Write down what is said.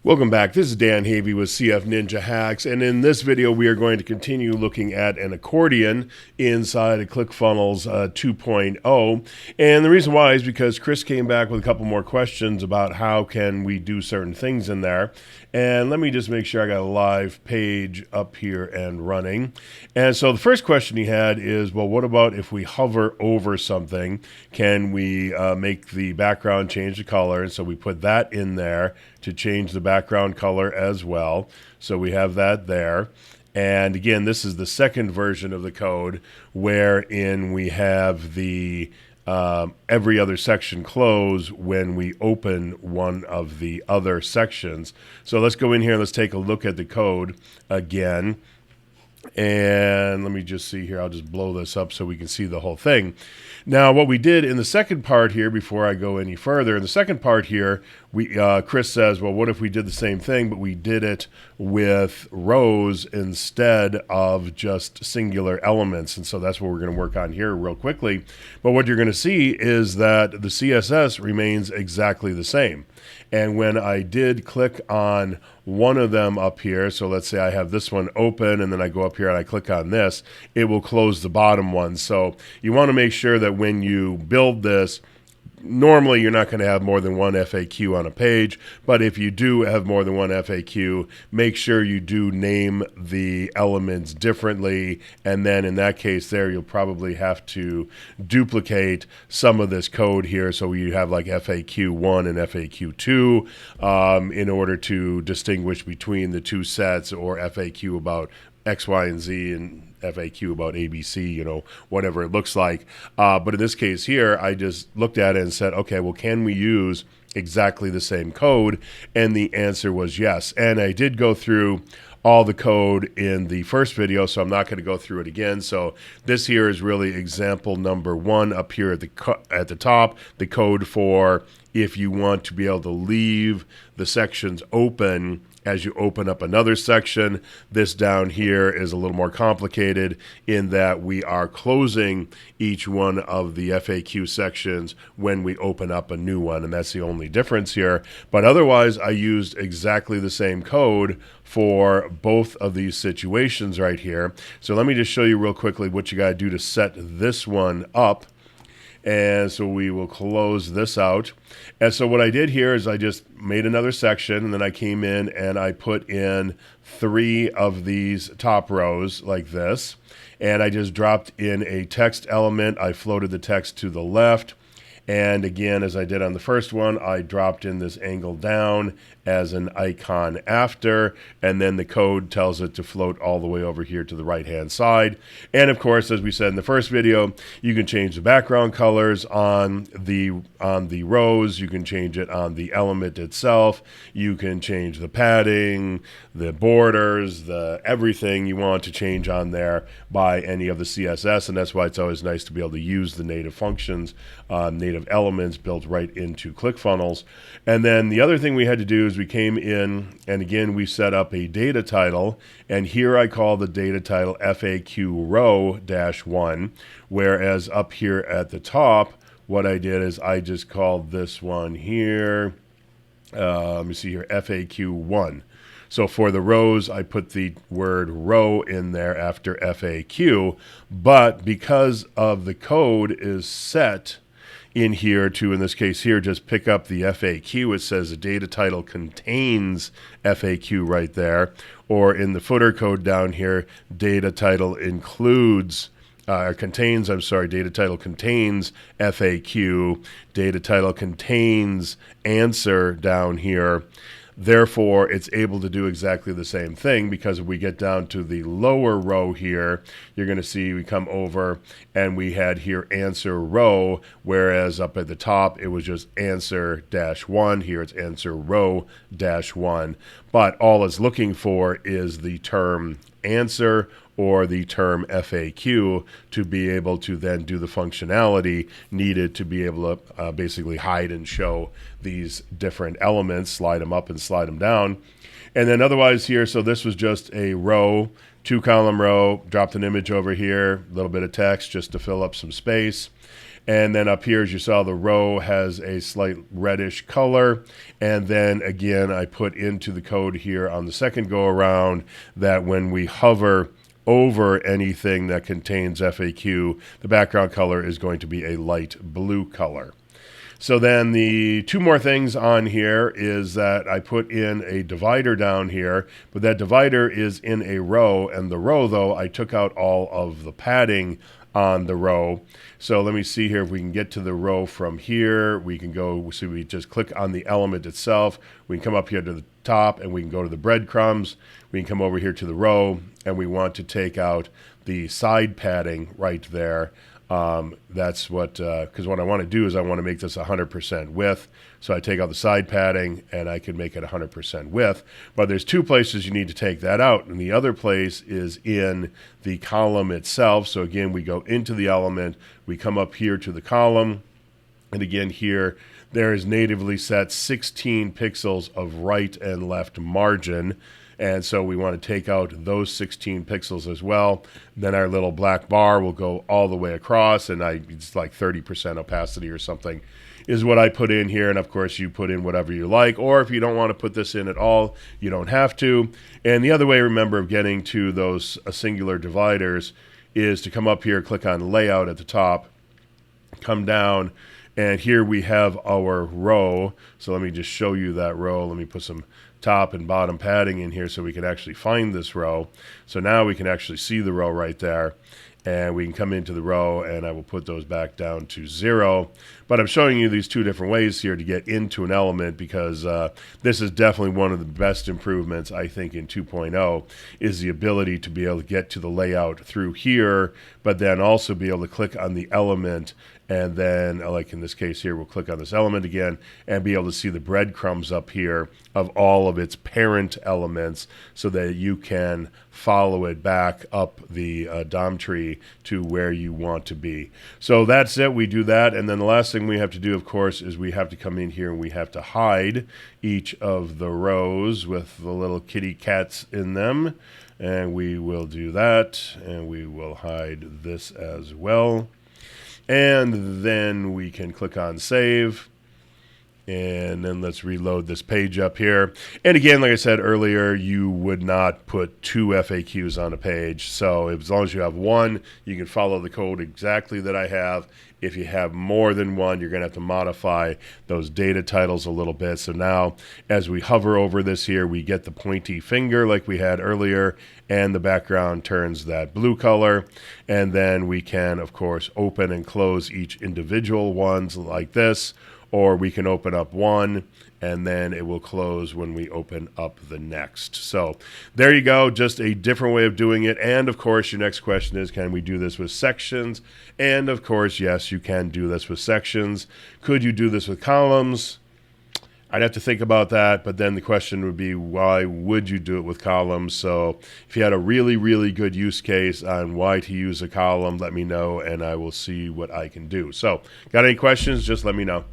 Welcome back. This is Dan Havey with CF Ninja Hacks, and in this video we are going to continue looking at an accordion inside of ClickFunnels 2.0. And the reason why is because Chris came back with a couple more questions about how can we do certain things in there. And let me just make sure I got a live page up here and running. And so the first question he had is, well, what about if we hover over something? Can we make the background change the color? And so we put that in there to change the background color as well. So we have that there. And again, this is the second version of the code wherein we have the every other section close when we open one of the other sections. So let's go in here and let's take a look at the code again. And let me just see here. I'll just blow this up so we can see the whole thing. Now, what we did in the second part here, before I go any further, in the second part here, Chris says, well, what if we did the same thing, but we did it with rows instead of just singular elements? And so that's what we're going to work on here real quickly. But what you're going to see is that the CSS remains exactly the same. And when I did click on one of them up here, so let's say I have this one open and then I go up here and I click on this, it will close the bottom one. So you want to make sure that when you build this, normally you're not going to have more than one FAQ on a page, but if you do have more than one FAQ, make sure you do name the elements differently, and then in that case there you'll probably have to duplicate some of this code here, so you have like FAQ1 and FAQ2 in order to distinguish between the two sets, or FAQ about X, Y, and Z, and FAQ about ABC, whatever it looks like. But in this case here, I just looked at it and said, okay, well, can we use exactly the same code? And the answer was yes. And I did go through all the code in the first video, so I'm not going to go through it again. So this here is really example number one up here at the top, the code for if you want to be able to leave the sections open as you open up another section. This down here is a little more complicated in that we are closing each one of the FAQ sections when we open up a new one, and that's the only difference here. But otherwise, I used exactly the same code for both of these situations right here. So let me just show you real quickly what you got to do to set this one up. And so we will close this out. And so what I did here is I just made another section, and then I came in and I put in 3 of these top rows like this. And I just dropped in a text element. I floated the text to the left. And again, as I did on the first one, I dropped in this angle down as an icon after, and then the code tells it to float all the way over here to the right-hand side. And of course, as we said in the first video, you can change the background colors on the rows. You can change it on the element itself. You can change the padding, the borders, everything you want to change on there by any of the CSS. And that's why it's always nice to be able to use the native functions, native elements built right into ClickFunnels. And then the other thing we had to do is we came in and again we set up a data title, and here I call the data title FAQ row -1, whereas up here at the top what I did is I just called this one here, let me see here, FAQ1. So for the rows, I put the word row in there after FAQ, but because of the code is set in here to, in this case here, just pick up the FAQ. It says the data title contains FAQ right there. Or in the footer code down here, data title includes, data title contains FAQ. Data title contains answer down here. Therefore, it's able to do exactly the same thing, because if we get down to the lower row here, you're going to see we come over and we had here answer row, whereas up at the top it was just answer -1. Here it's answer row -1. But all it's looking for is the term answer or the term FAQ to be able to then do the functionality needed to be able to basically hide and show these different elements, slide them up and slide them down. And then otherwise here, so this was just a row, 2-column row, dropped an image over here, a little bit of text just to fill up some space. And then up here, as you saw, the row has a slight reddish color. And then again, I put into the code here on the second go around that when we hover over anything that contains FAQ, the background color is going to be a light blue color. So then the two more things on here is that I put in a divider down here, but that divider is in a row, and the row, though, I took out all of the padding on the row. So let me see here if we can get to the row from here. We can go, so we just click on the element itself. We can come up here to the top and we can go to the breadcrumbs. We can come over here to the row and we want to take out the side padding right there. That's what, because what I want to do is I want to make this 100% width. So I take out the side padding and I can make it 100% width. But there's two places you need to take that out. And the other place is in the column itself. So again, we go into the element, we come up here to the column. And again, here, there is natively set 16 pixels of right and left margin. And so we want to take out those 16 pixels as well. Then our little black bar will go all the way across, and it's like 30% opacity or something is what I put in here. And of course, you put in whatever you like, or if you don't want to put this in at all, you don't have to. And the other way, remember, of getting to those singular dividers is to come up here, click on Layout at the top, come down, and here we have our row. So let me just show you that row. Let me put some top and bottom padding in here so we can actually find this row. So now we can actually see the row right there, and we can come into the row, and I will put those back down to 0. But I'm showing you these two different ways here to get into an element, because this is definitely one of the best improvements, I think, in 2.0, is the ability to be able to get to the layout through here, but then also be able to click on the element. And then, like in this case here, we'll click on this element again and be able to see the breadcrumbs up here of all of its parent elements so that you can follow it back up the DOM tree to where you want to be. So that's it. We do that. And then the last thing we have to do, of course, is we have to come in here and we have to hide each of the rows with the little kitty cats in them. And we will do that. And we will hide this as well. And then we can click on Save. And then let's reload this page up here. And again, like I said earlier, you would not put 2 FAQs on a page. So as long as you have one, you can follow the code exactly that I have. If you have more than one, you're going to have to modify those data titles a little bit. So now, as we hover over this here, we get the pointy finger like we had earlier, and the background turns that blue color. And then we can, of course, open and close each individual ones like this. Or we can open up one, and then it will close when we open up the next. So there you go, just a different way of doing it. And of course, your next question is, can we do this with sections? And of course, yes, you can do this with sections. Could you do this with columns? I'd have to think about that, but then the question would be, why would you do it with columns? So if you had a really, really good use case on why to use a column, let me know, and I will see what I can do. So got any questions? Just let me know.